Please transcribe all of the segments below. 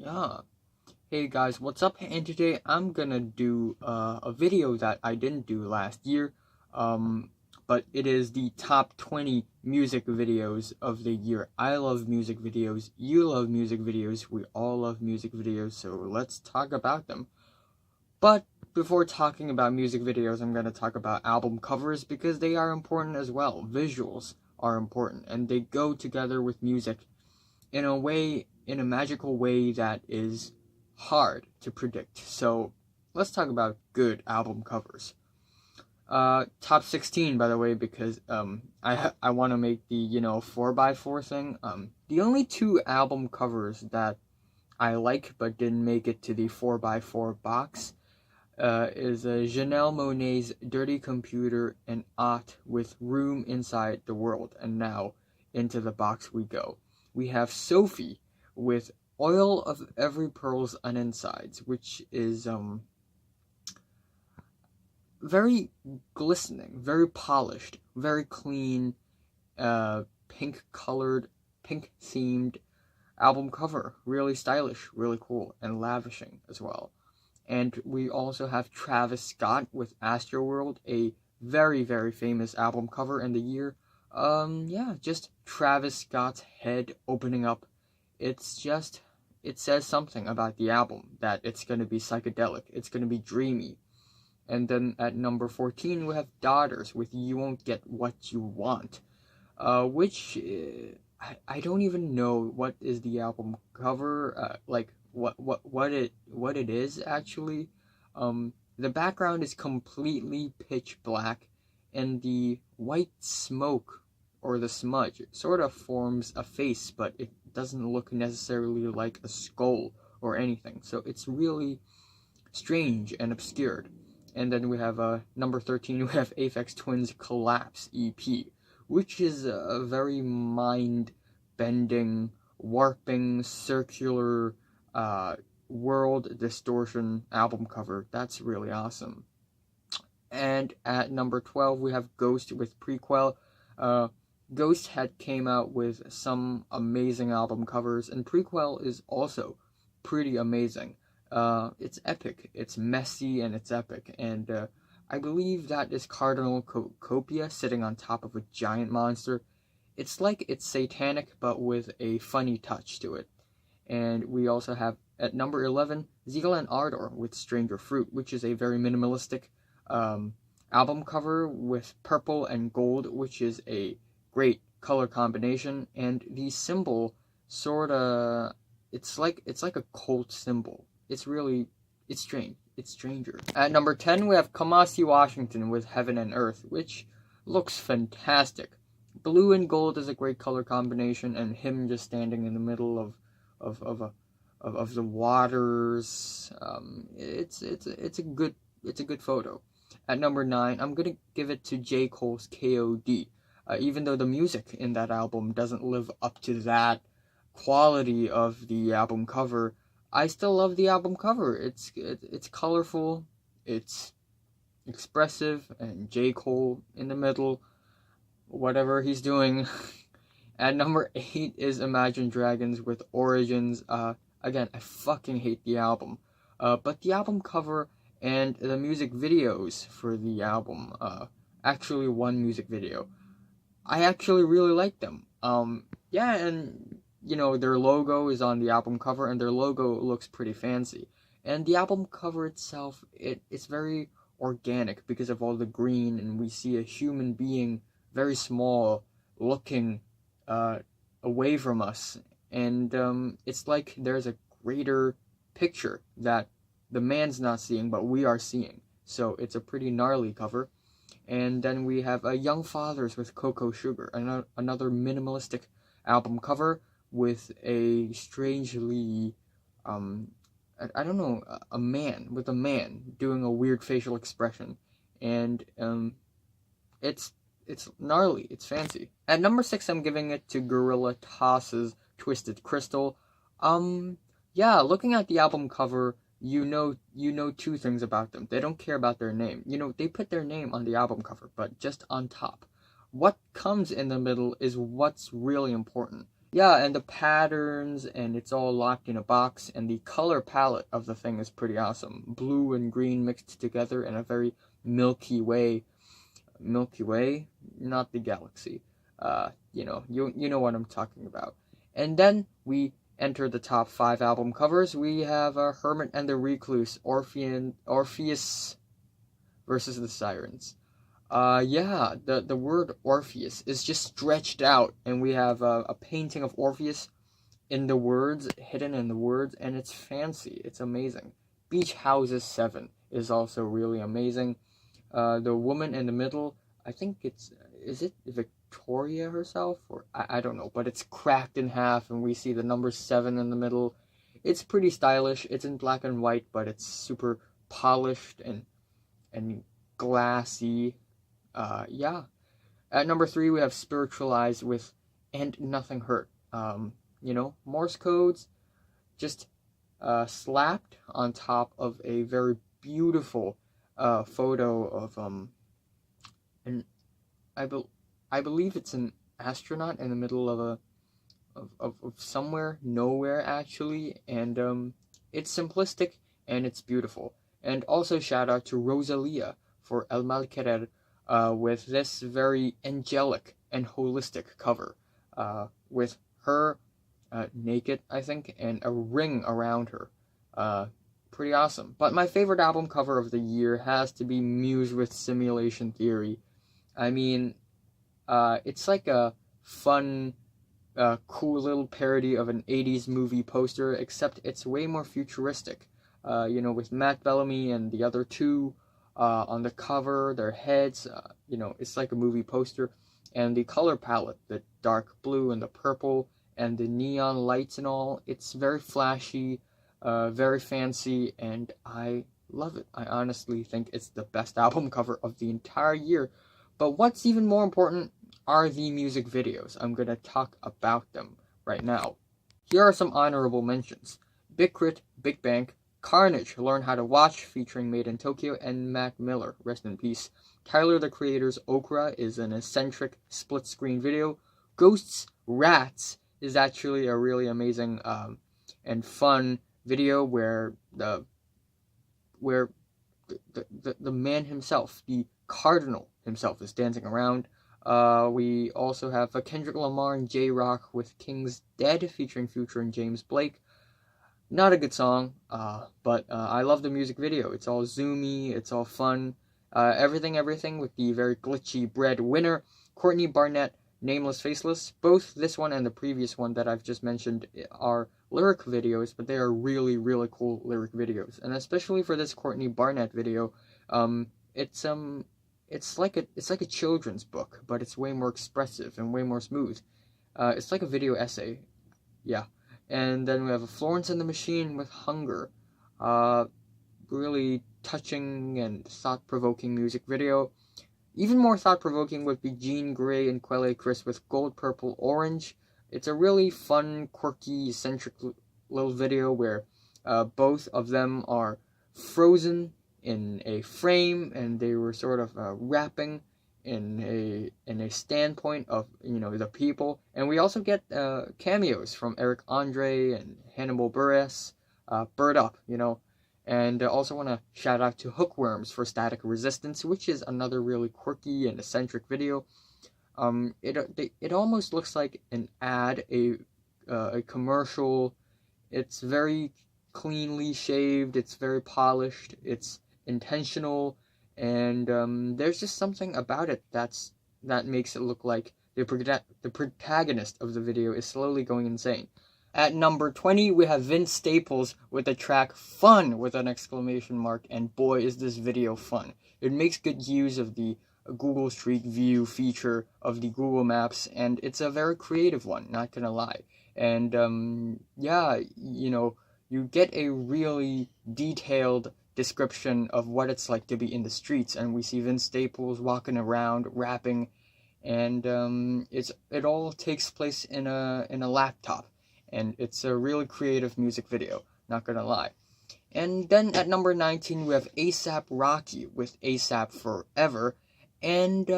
Yeah. Hey guys, what's up? And today I'm gonna do a video that I didn't do last year, but it is the top 20 music videos of the year. I love music videos, you love music videos, we all love music videos, so let's talk about them. But before talking about music videos, I'm gonna talk about album covers because they are important as well. Visuals are important, and they go together with music in a magical way that is hard to predict. So let's talk about good album covers. Top 16, by the way, because I want to make the 4x4 thing. The only two album covers that I like but didn't make it to the 4x4 box is Janelle Monae's Dirty Computer and Art with Room Inside the World. And now into the box we go. We have Sophie with Oil of Every Pearl's Uninsides, which is very glistening, very polished, very clean, pink colored, pink themed album cover. Really stylish, really cool, and lavishing as well. And we also have Travis Scott with Astroworld, a very, very famous album cover in the year. Just Travis Scott's head opening up. It says something about the album, that it's going to be psychedelic, it's going to be dreamy. And then at number 14, we have Daughters with You Won't Get What You Want, which, I don't even know what is the album cover, what it is, actually. The background is completely pitch black, and the white smoke, or the smudge, sort of forms a face, but it doesn't look necessarily like a skull or anything. So it's really strange and obscured. And then we have number 13, we have Aphex Twin's Collapse EP, which is a very mind-bending, warping, circular world distortion album cover. That's really awesome. And at number 12, we have Ghost with Prequelle. Ghost had came out with some amazing album covers, and Prequelle is also pretty amazing. It's epic, it's messy, and it's epic, and I believe that is Cardinal Copia sitting on top of a giant monster. It's like it's satanic, but with a funny touch to it. And we also have, at number 11, Zeal and Ardor with Stranger Fruit, which is a very minimalistic album cover with purple and gold, which is a great color combination, and the symbol sorta, it's like a cult symbol. It's strange. It's stranger. At number 10, we have Kamasi Washington with Heaven and Earth, which looks fantastic. Blue and gold is a great color combination, and him just standing in the middle of the waters. It's a good photo. At number 9, I'm gonna give it to J. Cole's K.O.D. Even though the music in that album doesn't live up to that quality of the album cover, I still love the album cover. It's colorful, it's expressive, and J. Cole in the middle, whatever he's doing. At number 8 is Imagine Dragons with Origins. Again, I fucking hate the album. But the album cover and the music videos for the album, actually one music video, I actually really like them. And their logo is on the album cover, and their logo looks pretty fancy. And the album cover itself, it's very organic because of all the green, and we see a human being, very small, looking away from us. And it's like there's a greater picture that the man's not seeing, but we are seeing. So it's a pretty gnarly cover. And then we have Young Fathers with Cocoa Sugar, another minimalistic album cover with a strangely, I don't know, a man doing a weird facial expression. And it's gnarly, it's fancy. At number 6, I'm giving it to Gorilla Toss's Twisted Crystal. Looking at the album cover, you know two things about them. They don't care about their name. They put their name on the album cover, but just on top. What comes in the middle is what's really important. Yeah, and the patterns, and it's all locked in a box, and the color palette of the thing is pretty awesome. Blue and green mixed together in a very Milky Way. Milky Way? Not the galaxy. You know what I'm talking about. And then we enter the top 5 album covers. We have Hermit and the Recluse, Orpheus versus the Sirens. The word Orpheus is just stretched out, and we have a painting of Orpheus in the words, hidden in the words, and it's fancy. It's amazing. Beach Houses 7 is also really amazing. The woman in the middle, I think is it Victoria herself? Or I don't know, but it's cracked in half, and we see the number 7 in the middle. It's pretty stylish. It's in black and white, but it's super polished and glassy. At number 3, we have Spiritualized with And Nothing Hurt. Morse codes just slapped on top of a very beautiful photo of and I believe it's an astronaut in the middle of somewhere, nowhere actually, and it's simplistic and it's beautiful. And also shout out to Rosalia for El Mal Querer with this very angelic and holistic cover with her naked, I think, and a ring around her. Pretty awesome. But my favorite album cover of the year has to be Muse with Simulation Theory. I mean, it's like a fun, cool little parody of an 80s movie poster, except it's way more futuristic. With Matt Bellamy and the other two on the cover, their heads, it's like a movie poster. And the color palette, the dark blue and the purple, and the neon lights and all, it's very flashy, very fancy, and I love it. I honestly think it's the best album cover of the entire year. But what's even more important are the music videos. I'm going to talk about them right now. Here are some honorable mentions. Big Crit, Big Bank, Carnage, Learn How to Watch, featuring Made in Tokyo, and Mac Miller, rest in peace. Tyler, the Creator's OKRA is an eccentric split-screen video. Ghosts, Rats is actually a really amazing and fun video where the man himself, the Cardinal himself, is dancing around. We also have Kendrick Lamar and J-Rock with King's Dead, featuring Future and James Blake. Not a good song, but I love the music video. It's all zoomy, it's all fun. Everything with the very glitchy Breadwinner. Courtney, Barnett, Nameless, Faceless. Both this one and the previous one that I've just mentioned are lyric videos, but they are really, really cool lyric videos. And especially for this Courtney Barnett video, it's like a children's book, but it's way more expressive and way more smooth. It's like a video essay. Yeah. And then we have a Florence and the Machine with Hunger. Really touching and thought-provoking music video. Even more thought-provoking would be Jean Grae and Quelle Chris with Gold, Purple, Orange. It's a really fun, quirky, eccentric little video where both of them are frozen in a frame, and they were sort of rapping in a standpoint of the people. And we also get cameos from Eric Andre and Hannibal Buress, Bird Up, And I also want to shout out to Hookworms for Static Resistance, which is another really quirky and eccentric video. It almost looks like an ad, a commercial. It's very cleanly shaved. It's very polished. It's intentional, and there's just something about it that makes it look like the protagonist of the video is slowly going insane. At number 20, we have Vince Staples with the track Fun with an exclamation mark, and boy is this video fun. It makes good use of the Google Street View feature of the Google Maps, and it's a very creative one, not gonna lie. And you get a really detailed description of what it's like to be in the streets, and we see Vince Staples walking around rapping, and it all takes place in a laptop. And it's a really creative music video, not gonna lie. And then at number 19, we have A$AP Rocky with A$AP Forever. And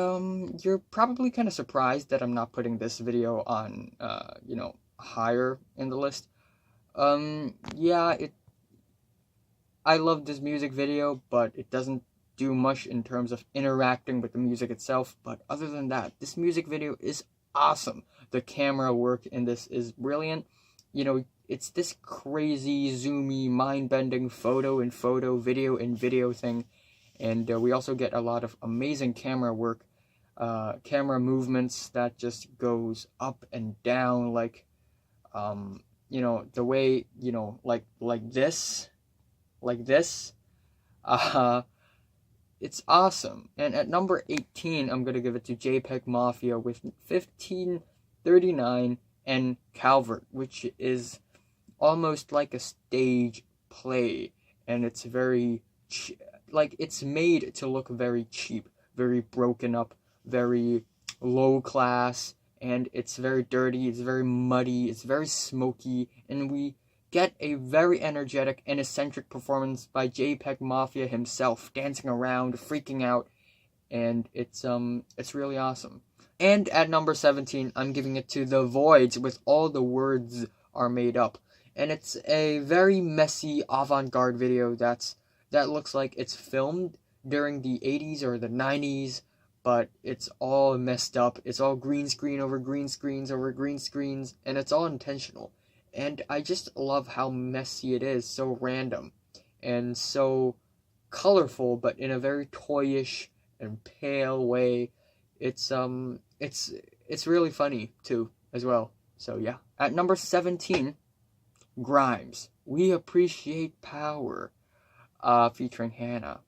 you're probably kind of surprised that I'm not putting this video on, higher in the list. Yeah, I love this music video, but it doesn't do much in terms of interacting with the music itself. But other than that, this music video is awesome. The camera work in this is brilliant. You know, it's this crazy, zoomy, mind-bending photo in photo, video in video thing. And we also get a lot of amazing camera work, camera movements that just goes up and down, like, you know, the way, you know, like this. It's awesome. And at number 18, I'm going to give it to Jpegmafia with 1539 and Calvert, which is almost like a stage play. And it's very, like, it's made to look very cheap, very broken up, very low class. And it's very dirty, it's very muddy, it's very smoky. And we get a very energetic and eccentric performance by Jpegmafia himself, dancing around, freaking out, and it's really awesome. And at number 17, I'm giving it to the Voidz with All the Words Are Made Up. And it's a very messy avant-garde video that looks like it's filmed during the 80s or the 90s, but it's all messed up. It's all green screen over green screens over green screens, and it's all intentional. And I just love how messy it is, so random and so colorful, but in a very toyish and pale way. It's really funny too, as well. So yeah. At number 17, Grimes, We Appreciate Power, featuring Hannah.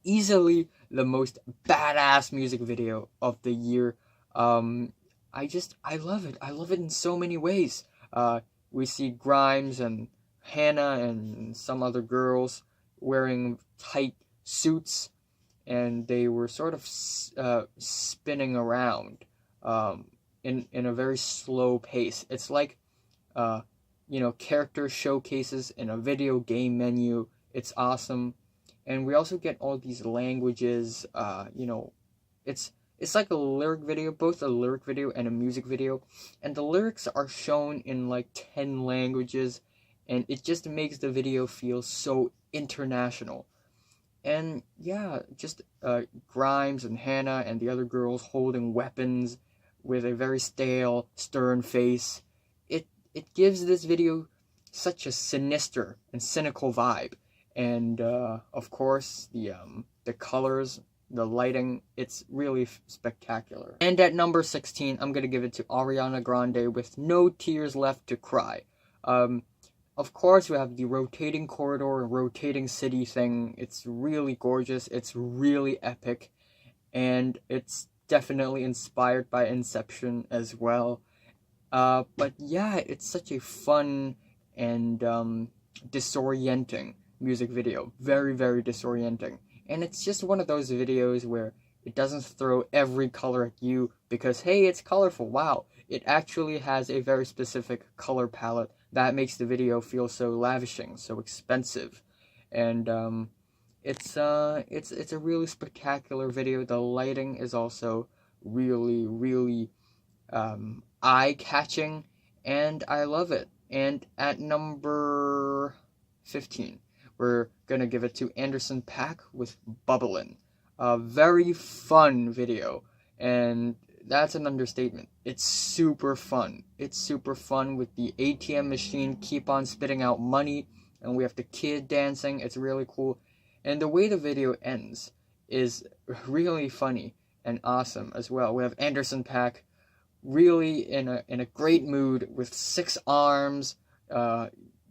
Easily the most badass music video of the year. I love it. I love it in so many ways. We see Grimes and Hannah and some other girls wearing tight suits, and they were sort of spinning around in a very slow pace. It's like you know, character showcases in a video game menu. It's awesome. And we also get all these languages. You know, it's like a lyric video, both a lyric video and a music video. And the lyrics are shown in like 10 languages. And it just makes the video feel so international. And yeah, just Grimes and Hannah and the other girls holding weapons with a very stale, stern face. It gives this video such a sinister and cynical vibe. And of course, the colors, the lighting, it's really spectacular. And at number 16, I'm going to give it to Ariana Grande with No Tears Left to Cry. Of course, we have the rotating corridor, rotating city thing. It's really gorgeous. It's really epic. And it's definitely inspired by Inception as well. But yeah, it's such a fun and disorienting music video. Very, very disorienting. And it's just one of those videos where it doesn't throw every color at you because, hey, it's colorful. Wow. It actually has a very specific color palette that makes the video feel so lavishing, so expensive. And it's a really spectacular video. The lighting is also really, really eye-catching, and I love it. And at number 15, we're gonna give it to Anderson .Paak with Bubblin. A very fun video, and that's an understatement. It's super fun. It's super fun with the ATM machine keep on spitting out money, and we have the kid dancing. It's really cool. And the way the video ends is really funny and awesome as well. We have Anderson .Paak really in a great mood with 6 arms,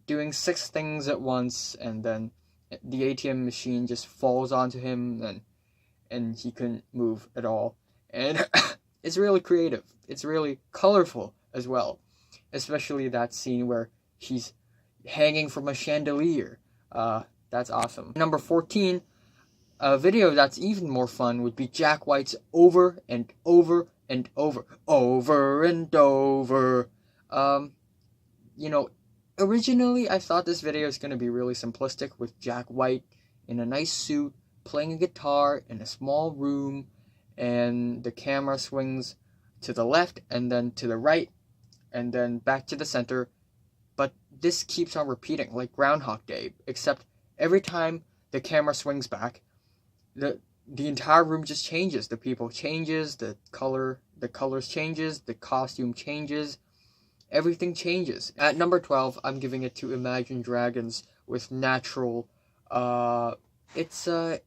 doing 6 things at once, and then the ATM machine just falls onto him, and he couldn't move at all. And it's really creative. It's really colorful as well, especially that scene where he's hanging from a chandelier. That's awesome. Number 14, a video that's even more fun would be Jack White's Over and Over and Over. Over and Over. You know, originally I thought this video is going to be really simplistic with Jack White in a nice suit, playing a guitar in a small room, and the camera swings to the left and then to the right, and then back to the center. But this keeps on repeating, like Groundhog Day, except every time the camera swings back, the entire room just changes. The people changes, the colors changes, the costume changes, everything changes. At number 12, I'm giving it to Imagine Dragons with Natural. It's a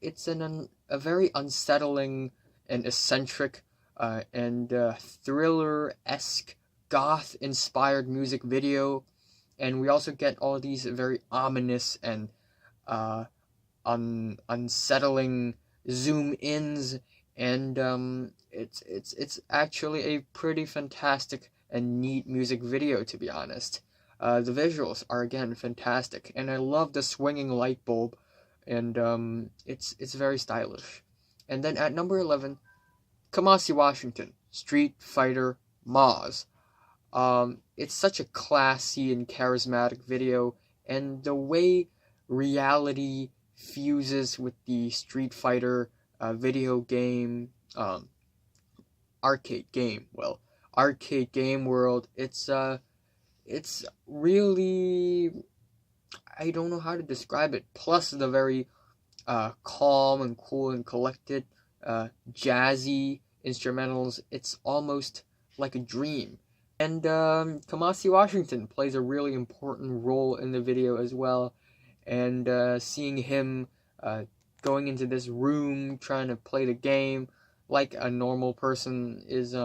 very unsettling and eccentric and thriller-esque goth-inspired music video, and we also get all these very ominous and unsettling zoom-ins, and it's actually a pretty fantastic and neat music video, to be honest. The visuals are again fantastic, and I love the swinging light bulb, and it's very stylish. And then at number 11, Kamasi Washington, Street Fighter Moz. It's such a classy and charismatic video, and the way reality fuses with the Street Fighter video game, arcade game world, it's really, I don't know how to describe it, plus the very calm and cool and collected jazzy instrumentals. It's almost like a dream. And Kamasi Washington plays a really important role in the video as well, and seeing him going into this room trying to play the game like a normal person is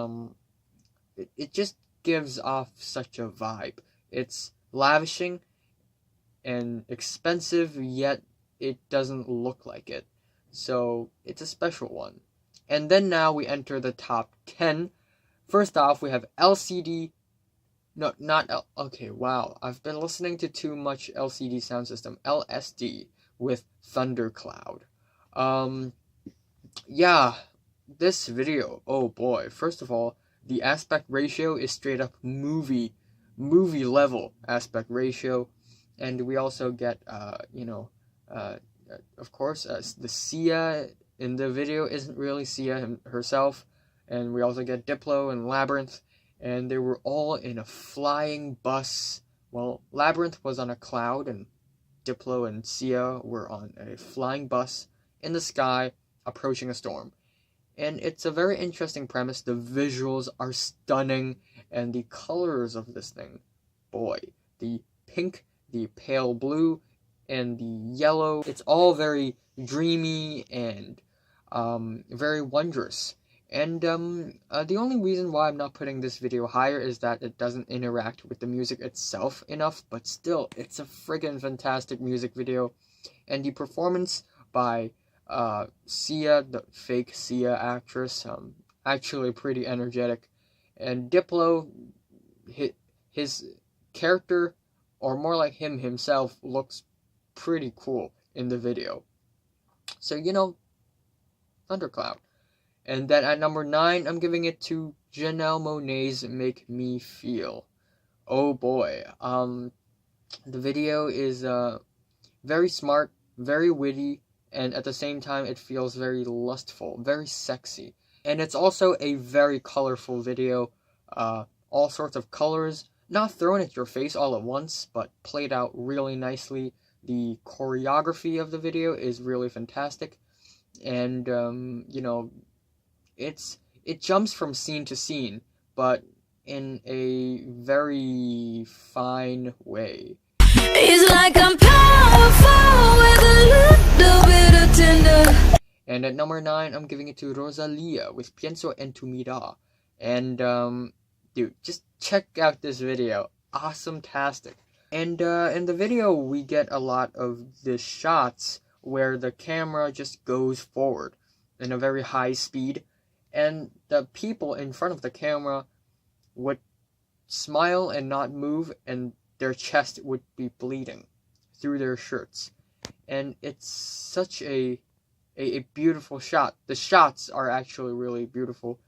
it just gives off such a vibe. It's lavishing and expensive, yet it doesn't look like it. So it's a special one. And then now we enter the top 10. First off, we have LCD. No, not L. Okay, wow. I've been listening to too much LCD sound system. LSD with Thundercloud. Yeah, this video. Oh boy. First of all, the aspect ratio is straight up movie level aspect ratio, and we also get of course the Sia in the video isn't really Sia herself, and we also get Diplo and Labyrinth, and they were all in a flying bus. Well, Labyrinth was on a cloud, and Diplo and Sia were on a flying bus in the sky approaching a storm. And it's a very interesting premise. The visuals are stunning, and the colors of this thing, boy, the pink, the pale blue, and the yellow, it's all very dreamy and very wondrous. And the only reason why I'm not putting this video higher is that it doesn't interact with the music itself enough, but still, it's a friggin' fantastic music video. And the performance by Sia, the fake Sia actress, actually pretty energetic. And Diplo, his character, or more like him himself, looks pretty cool in the video. So, Thundercloud. And then at number 9, I'm giving it to Janelle Monae's Make Me Feel. Oh boy. The video is very smart, very witty, and at the same time it feels very lustful, very sexy. And it's also a very colorful video. All sorts of colors, not thrown at your face all at once, but played out really nicely. The choreography of the video is really fantastic. And, it jumps from scene to scene, but in a very fine way. It's like I'm powerful with a little bit of tender. And at number 9, I'm giving it to Rosalia with Pienso and Mira. And, dude, just check out this video. Awesome-tastic. And in the video, we get a lot of the shots where the camera just goes forward in a very high speed, and the people in front of the camera would smile and not move, and their chest would be bleeding through their shirts. And it's such a beautiful shot. The shots are actually really beautiful,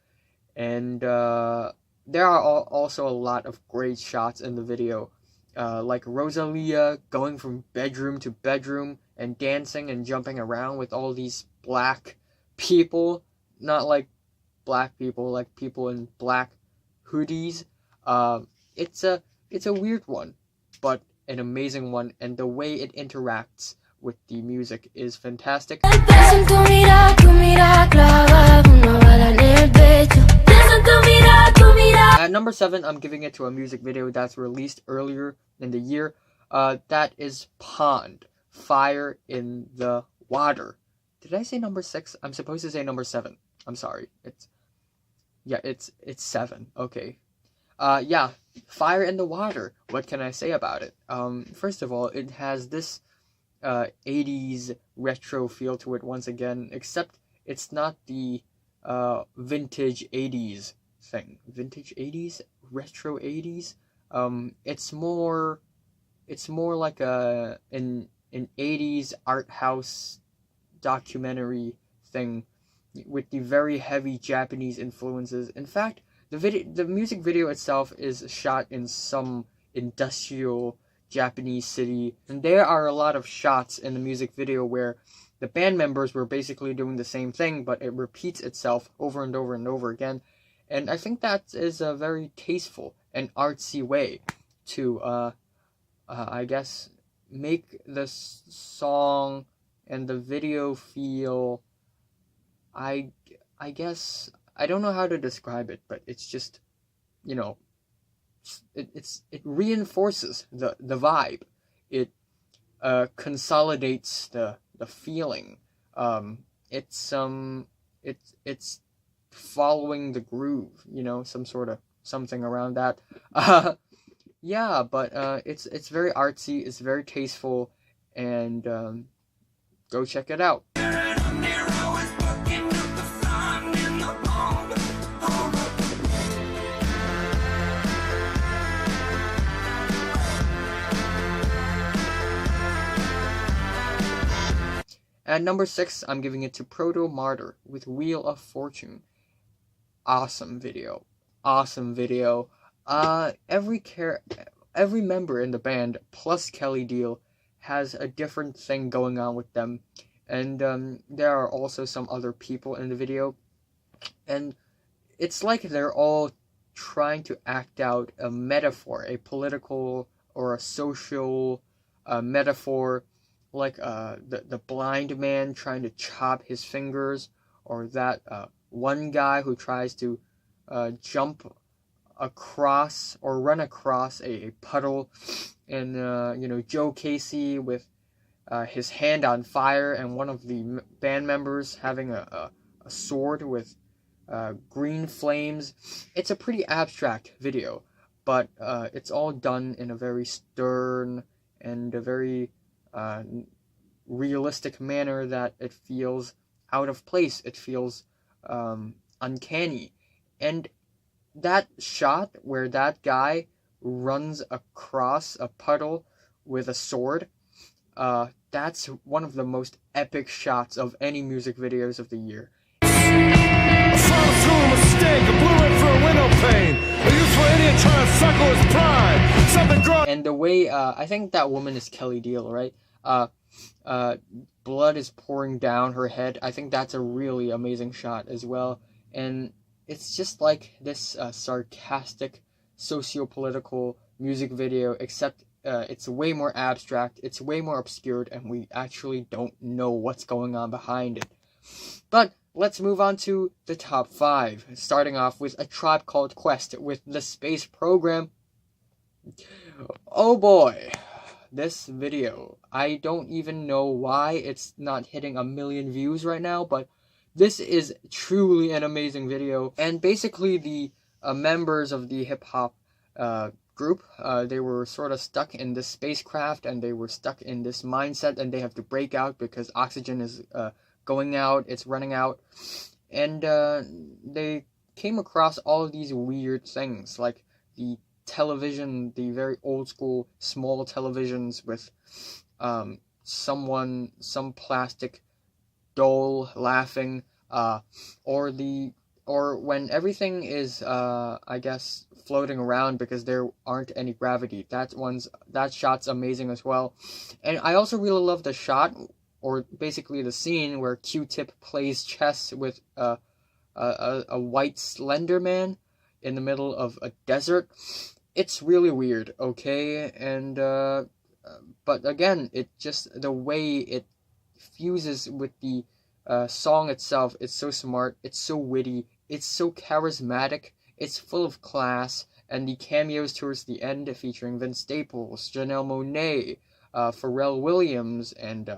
and there are also a lot of great shots in the video, like Rosalia going from bedroom to bedroom and dancing and jumping around with all these black people, not like black people, like people in black hoodies. it's a weird one, but an amazing one, and the way it interacts with the music is fantastic. At number 7, I'm giving it to a music video that's released earlier in the year. That is Pond, Fire in the Water. Did I say number 6? I'm supposed to say number 7. I'm sorry. It's 7. Okay. Yeah, Fire in the Water. What can I say about it? First of all, it has this 80s retro feel to it once again, except it's not the vintage 80s thing. Vintage 80s? Retro 80s? It's more like an 80s art house documentary thing with the very heavy Japanese influences. In fact, the music video itself is shot in some industrial Japanese city, and there are a lot of shots in the music video where the band members were basically doing the same thing, but it repeats itself over and over and over again. And I think that is a very tasteful and artsy way to, I guess, make the song and the video feel, I guess, I don't know how to describe it, but it's just, you know, it reinforces the vibe. It consolidates the feeling. It's following the groove, you know, something around that. Yeah, but it's very artsy, it's very tasteful, and go check it out. At number 6, I'm giving it to Protomartyr with Wheel of Fortune. Awesome video. Awesome video. Every member in the band, plus Kelly Deal, has a different thing going on with them. And there are also some other people in the video. And it's like they're all trying to act out a metaphor, a political or a social metaphor, like the blind man trying to chop his fingers, or that one guy who tries to jump across or run across a puddle, and Joe Casey with his hand on fire, and one of the band members having a sword with green flames. It's a pretty abstract video, but it's all done in a very stern and a very realistic manner that it feels out of place. It feels uncanny. And that shot where that guy runs across a puddle with a sword, that's one of the most epic shots of any music videos of the year. And the way, I think that woman is Kelly Deal, right? Blood is pouring down her head. I think that's a really amazing shot as well. And it's just like this sarcastic, socio-political music video, except it's way more abstract, it's way more obscured, and we actually don't know what's going on behind it. But let's move on to the top 5, starting off with A Tribe Called Quest with The Space Program. Oh boy, this video, I don't even know why it's not hitting 1 million views right now, but this is truly an amazing video. And basically the members of the hip-hop group, they were sort of stuck in this spacecraft, and they were stuck in this mindset, and they have to break out because oxygen is going out, it's running out. And they came across all of these weird things, like the television, the very old school small televisions with some plastic doll laughing, or when everything is I guess floating around because there aren't any gravity. That shot's amazing as well. And I also really love the shot, or basically the scene, where Q-Tip plays chess with a white slender man in the middle of a desert. it's really weird, okay? And but again, it just, the way it fuses with the song itself, it's so smart, it's so witty, it's so charismatic, it's full of class, and the cameos towards the end featuring Vince Staples, Janelle Monae, Pharrell Williams, and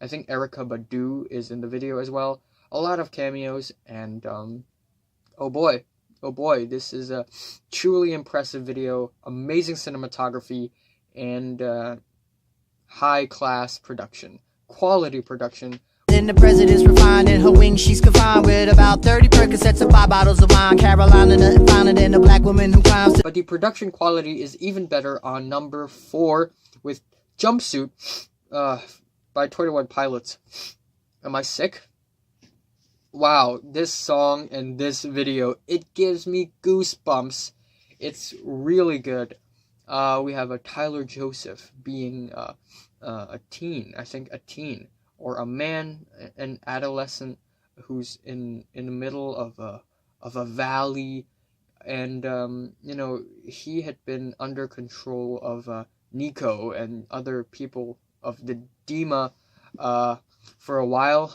I think Erykah Badu is in the video as well. A lot of cameos, and oh boy, oh boy, this is a truly impressive video, amazing cinematography, and high-class production, quality production. In the president's refined, in her wings she's confined with about 30 Percocets and 5 bottles of wine. Carolina, nothing finer than a black woman who climbs. But the production quality is even better on number 4 with Jumpsuit by 21 Pilots. Am I sick? Wow, this song and this video, it gives me goosebumps. It's really good. We have a Tyler Joseph being a teen, I think a teen, or a man, an adolescent who's in the middle of a valley, and you know, he had been under control of Nico and other people of the Dima for a while,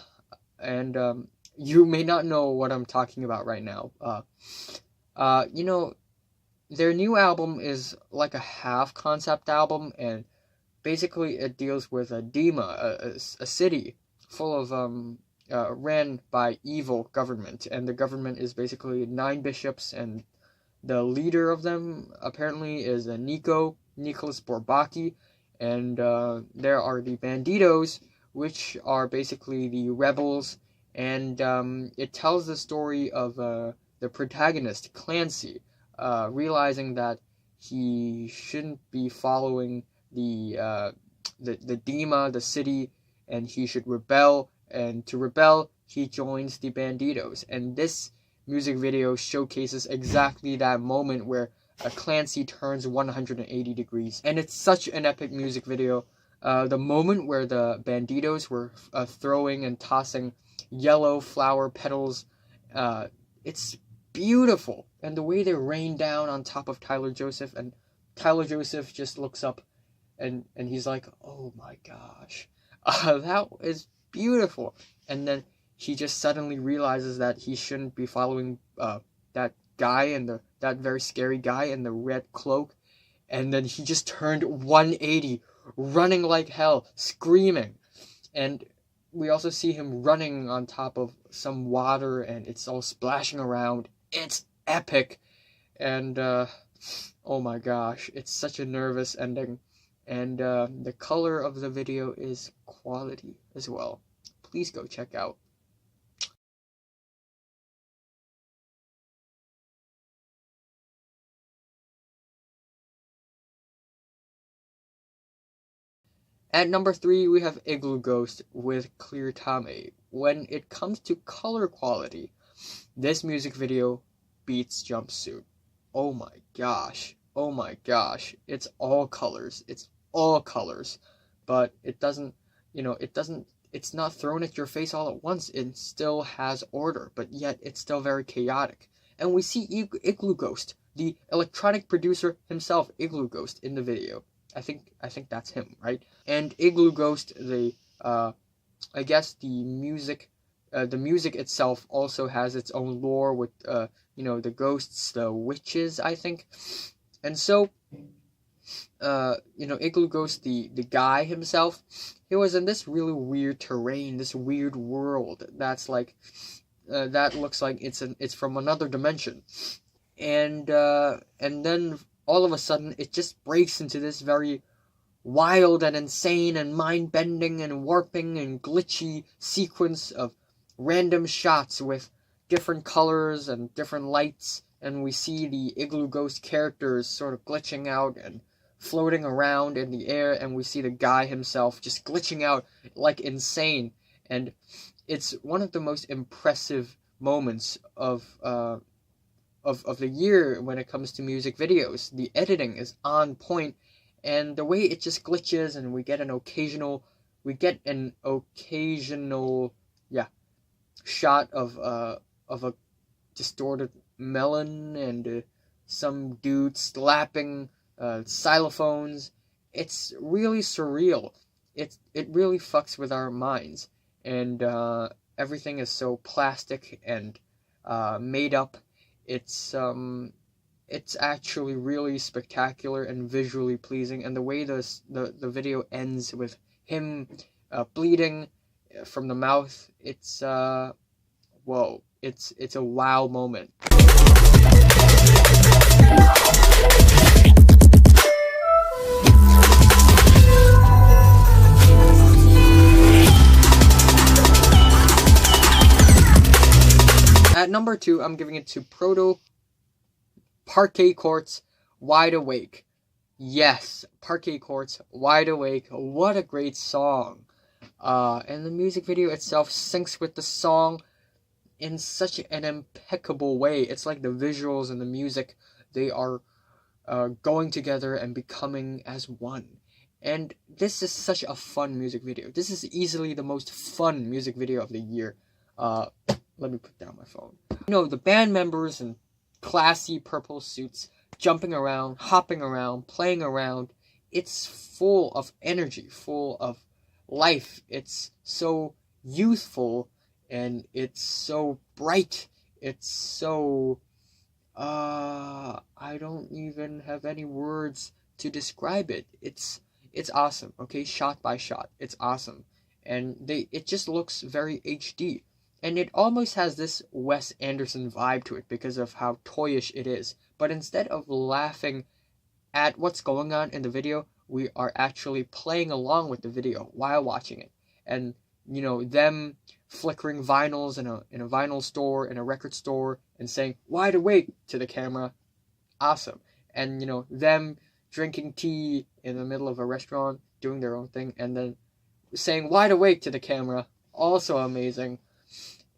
and you may not know what I'm talking about right now. You know, their new album is like a half concept album, and basically it deals with a Dima, a city full of ran by evil government, and the government is basically 9 bishops, and the leader of them apparently is Nicholas Bourbaki, and there are the Bandidos, which are basically the rebels, and it tells the story of the protagonist, Clancy, realizing that he shouldn't be following the Dima, the city, and he should rebel, and to rebel, he joins the Bandidos, and this music video showcases exactly that moment where Clancy turns 180 degrees, and it's such an epic music video. The moment where the Bandidos were throwing and tossing yellow flower petals, it's beautiful, and the way they rain down on top of Tyler Joseph, and Tyler Joseph just looks up, and he's like, oh my gosh, that is beautiful, and then he just suddenly realizes that he shouldn't be following that guy, and that very scary guy in the red cloak, and then he just turned 180, running like hell, screaming, and we also see him running on top of some water, and it's all splashing around. It's epic, and oh my gosh, it's such a nervous ending, and the color of the video is quality as well. Please go check out. At number 3, we have Igloo Ghost with Clear Tame. When it comes to color quality, this music video beats Jumpsuit. Oh my gosh. Oh my gosh. It's all colors. It's all colors. But it doesn't, it's not thrown at your face all at once. It still has order, but yet it's still very chaotic. And we see Igloo Ghost, the electronic producer himself, Igloo Ghost, in the video. I think that's him, right? And Igloo Ghost, I guess the music itself also has its own lore with, the ghosts, the witches, I think. And so, Igloo Ghost, the guy himself, he was in this really weird terrain, this weird world that's like, that looks like it's from another dimension. And then all of a sudden, it just breaks into this very wild and insane and mind-bending and warping and glitchy sequence of random shots with different colors and different lights, and we see the Igloo Ghost characters sort of glitching out and floating around in the air, and we see the guy himself just glitching out like insane, and it's one of the most impressive moments of the year when it comes to music videos. The editing is on point, and the way it just glitches, and we get an occasional shot of a distorted melon, and some dude slapping xylophones. It's really surreal. It really fucks with our minds, and everything is so plastic and made up. It's actually really spectacular and visually pleasing, and the way the video ends with him bleeding from the mouth, it's whoa, it's a wow moment. At number 2, I'm giving it to Parquet Courts, Wide Awake. Yes, Parquet Courts, Wide Awake. What a great song. And the music video itself syncs with the song in such an impeccable way. It's like the visuals and the music, they are going together and becoming as one. And this is such a fun music video. This is easily the most fun music video of the year. Let me put down my phone. The band members in classy purple suits, jumping around, hopping around, playing around. It's full of energy, full of life. It's so youthful, and it's so bright. It's so... I don't even have any words to describe it. It's awesome, okay? Shot by shot. It's awesome. And it just looks very HD. And it almost has this Wes Anderson vibe to it because of how toyish it is. But instead of laughing at what's going on in the video, we are actually playing along with the video while watching it. And, them flickering vinyls in a vinyl store, in a record store, and saying, "Wide awake," to the camera. Awesome. And, them drinking tea in the middle of a restaurant, doing their own thing, and then saying, "Wide awake," to the camera. Also amazing.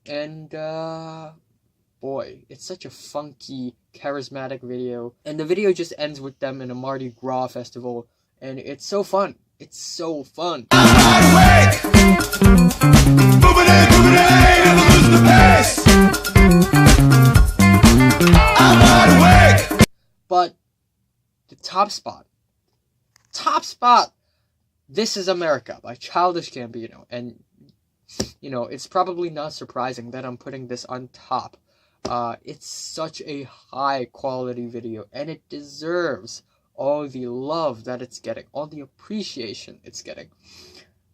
And, boy, it's such a funky, charismatic video. And the video just ends with them in a Mardi Gras festival. And it's so fun. It's so fun. I'm wide awake! Moving in, never lose the pace! I'm wide awake! But the top spot, This Is America by Childish Gambino. And it's probably not surprising that I'm putting this on top. It's such a high quality video, and it deserves all the love that it's getting, all the appreciation it's getting.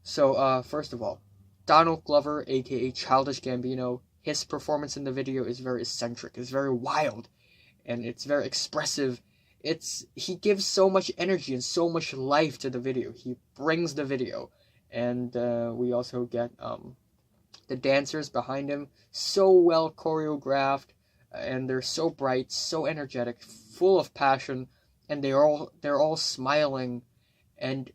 So, first of all, Donald Glover, aka Childish Gambino, his performance in the video is very eccentric, it's very wild, and it's very expressive. He gives so much energy and so much life to the video. He brings the video. And we also get the dancers behind him, so well choreographed, and they're so bright, so energetic, full of passion, and they're all smiling, and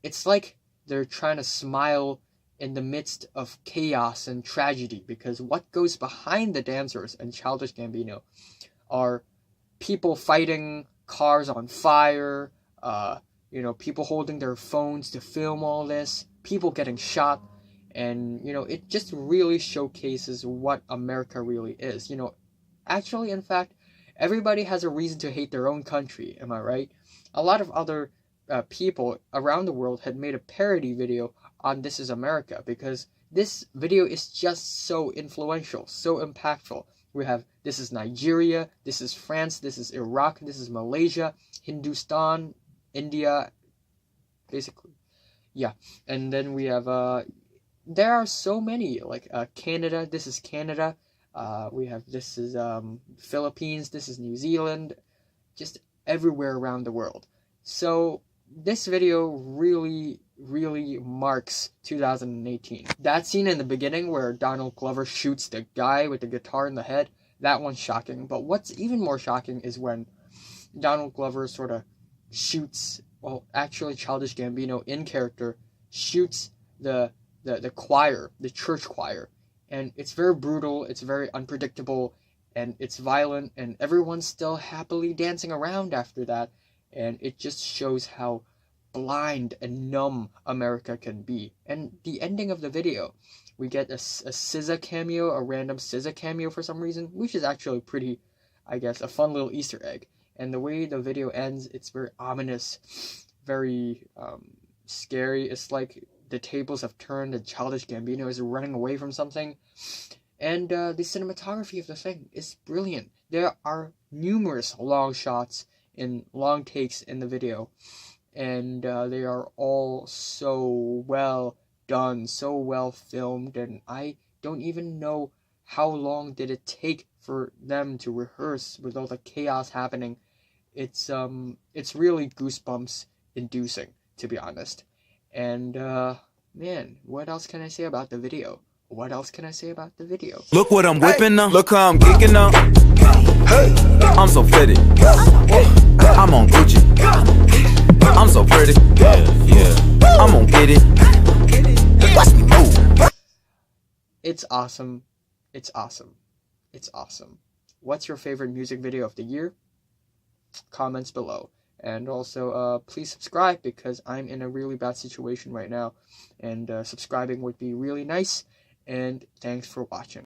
it's like they're trying to smile in the midst of chaos and tragedy, because what goes behind the dancers and Childish Gambino are people fighting, cars on fire, people holding their phones to film all this, people getting shot, and, it just really showcases what America really is. Actually, in fact, everybody has a reason to hate their own country, am I right? A lot of other people around the world had made a parody video on This Is America, because this video is just so influential, so impactful. We have This Is Nigeria, This Is France, This Is Iraq, This Is Malaysia, Hindustan, India, basically. Yeah, and then we have, there are so many, like Canada, This Is Canada, we have This Is Philippines, This Is New Zealand, just everywhere around the world. So this video really, really marks 2018. That scene in the beginning where Donald Glover shoots the guy with the guitar in the head, that one's shocking. But what's even more shocking is when Donald Glover sort of shoots, well, actually Childish Gambino in character shoots the choir, the church choir. And it's very brutal, it's very unpredictable, and it's violent, and everyone's still happily dancing around after that. And it just shows how blind and numb America can be. And the ending of the video, we get a SZA cameo, a random SZA cameo for some reason, which is actually pretty I guess, a fun little Easter egg. And the way the video ends, it's very ominous, very scary. It's like the tables have turned and Childish Gambino is running away from something. And the cinematography of the thing is brilliant. There are numerous long shots and long takes in the video. And they are all so well done, so well filmed. And I don't even know how long did it take for them to rehearse with all the chaos happening. It's really goosebumps inducing, to be honest. And man, what else can I say about the video? What else can I say about the video? Look what I'm whipping up. Look how I'm geeking up. Hey, I'm so fitted. I'm on Gucci. I'm so pretty. Yeah. I'm gonna get it. Watch me move. It's awesome. It's awesome. It's awesome. What's your favorite music video of the year? Comments below. And also, please subscribe because I'm in a really bad situation right now. And subscribing would be really nice. And thanks for watching.